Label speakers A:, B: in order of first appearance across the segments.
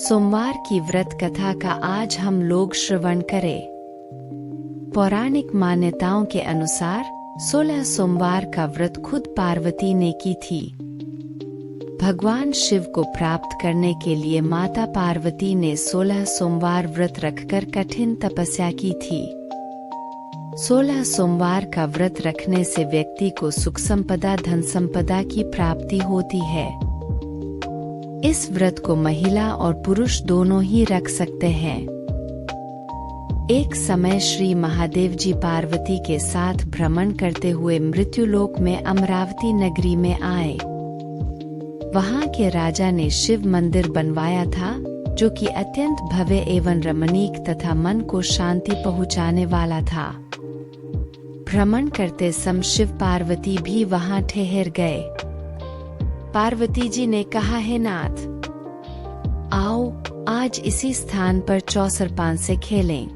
A: सोमवार की व्रत कथा का आज हम लोग श्रवण करें। पौराणिक मान्यताओं के अनुसार 16 सोमवार का व्रत खुद पार्वती ने की थी। भगवान शिव को प्राप्त करने के लिए माता पार्वती ने 16 सोमवार व्रत रखकर कठिन तपस्या की थी। 16 सोमवार का व्रत रखने से व्यक्ति को सुख संपदा धन संपदा की प्राप्ति होती है। इस व्रत को महिला और पुरुष दोनों ही रख सकते हैं। एक समय श्री महादेव जी पार्वती के साथ भ्रमण करते हुए मृत्युलोक में अमरावती नगरी में आए। वहां के राजा ने शिव मंदिर बनवाया था, जो कि अत्यंत भव्य एवं रमणीक तथा मन को शांति पहुंचाने वाला था। भ्रमण करते समय शिव पार्वती भी वहां ठहर गए। पार्वती जी ने कहा, हे नाथ, आओ आज इसी स्थान पर चौसर पान से खेलें।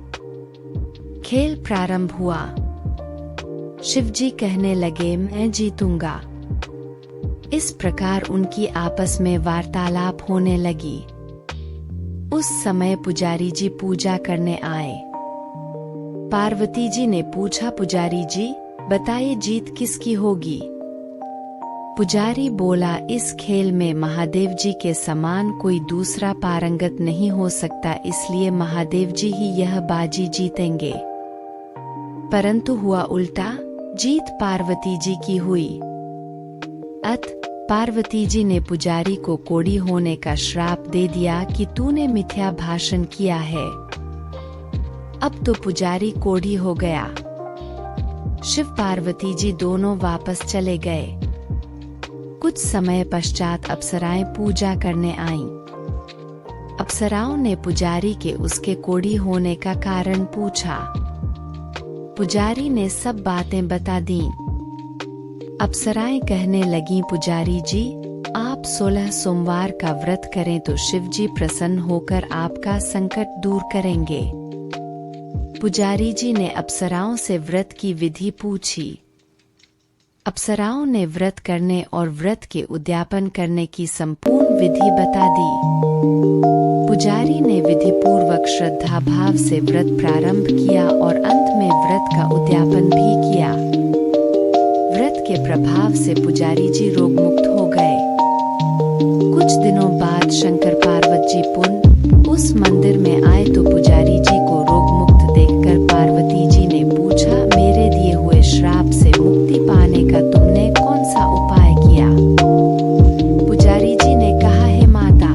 A: खेल प्रारंभ हुआ। शिव जी कहने लगे, मैं जीतूंगा। इस प्रकार उनकी आपस में वार्तालाप होने लगी। उस समय पुजारी जी पूजा करने आए। पार्वती जी ने पूछा, पुजारी जी बताइए जीत किसकी होगी। पुजारी बोला, इस खेल में महादेव जी के समान कोई दूसरा पारंगत नहीं हो सकता, इसलिए महादेव जी ही यह बाजी जीतेंगे। परंतु हुआ उल्टा, जीत पार्वती जी की हुई। पार्वती जी ने पुजारी को कोढ़ी होने का श्राप दे दिया कि तूने मिथ्या भाषण किया है। अब तो पुजारी कोढ़ी हो गया। शिव पार्वती जी दोनों वापस चले गए। कुछ समय पश्चात अप्सराएं पूजा करने आईं। अप्सराओं ने पुजारी के उसके कोढ़ी होने का कारण पूछा। पुजारी ने सब बातें बता दी। अप्सराएं कहने लगीं, पुजारी जी आप 16 सोमवार का व्रत करें तो शिव जी प्रसन्न होकर आपका संकट दूर करेंगे। पुजारी जी ने अप्सराओं से व्रत की विधि पूछी। अप्सराओं ने व्रत करने और व्रत के उद्यापन करने की संपूर्ण विधि बता दी। पुजारी ने विधि पूर्वक श्रद्धा भाव से व्रत प्रारंभ किया और अंत में व्रत का उद्यापन भी किया। व्रत के प्रभाव से पुजारी जी रोग मुक्त हो गए। कुछ दिनों बाद शंकर पार्वती जी पुनः उस मंदिर में आए तो पुजारी जी को रोग मुक्त देखकर पार्वती जी ने पूछा, मेरे दिए हुए श्राप से मुक्ति पाने का तुमने कौन सा उपाय किया। पुजारी जी ने कहा, हे माता,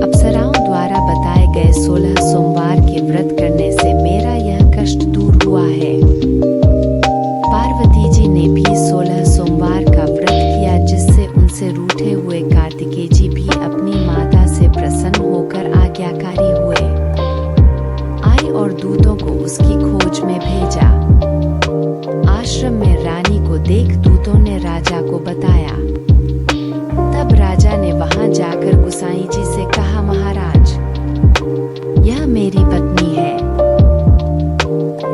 A: अप्सराओं द्वारा बताए गए 16 सोमवार के व्रत करने से मेरा यह कष्ट दूर हुआ है। पार्वती जी ने भी 16 सोमवार का व्रत किया, जिससे उनसे रूठे हुए कार्तिकेय जी भी अपनी माता से प्रसन्न होकर आज्ञाकारी हुए। आई और दूतों को उसकी खोज में भेजा। आश्रम में रानी को देख दूतों ने राजा को बताया। तब राजा ने वहां जाकर गुसाई जी से कहा, महाराज, यह मेरी पत्नी है।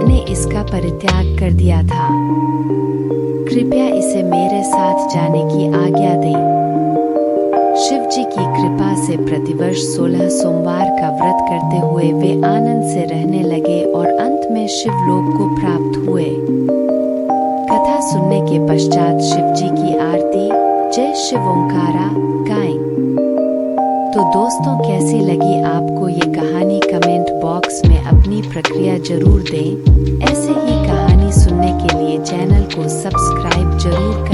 A: ने इसका परित्याग कर दिया था। कृपया इसे मेरे साथ जाने की आज्ञा दें। शिव जी की कृपा से प्रतिवर्ष 16 सोमवार का व्रत करते हुए वे आनंद से रहने लगे और अंत में शिवलोक को प्राप्त हुए। कथा सुनने के पश्चात शिव जी की आरती जय शिव ओंकारा गाएं। तो दोस्तों, कैसी लगी आपको ये कहानी? कमेंट बॉक्स में अपनी प्रतिक्रिया जरूर दें। ऐसे ही कहानी सुनने के लिए चैनल को सब्सक्राइब जरूर करें।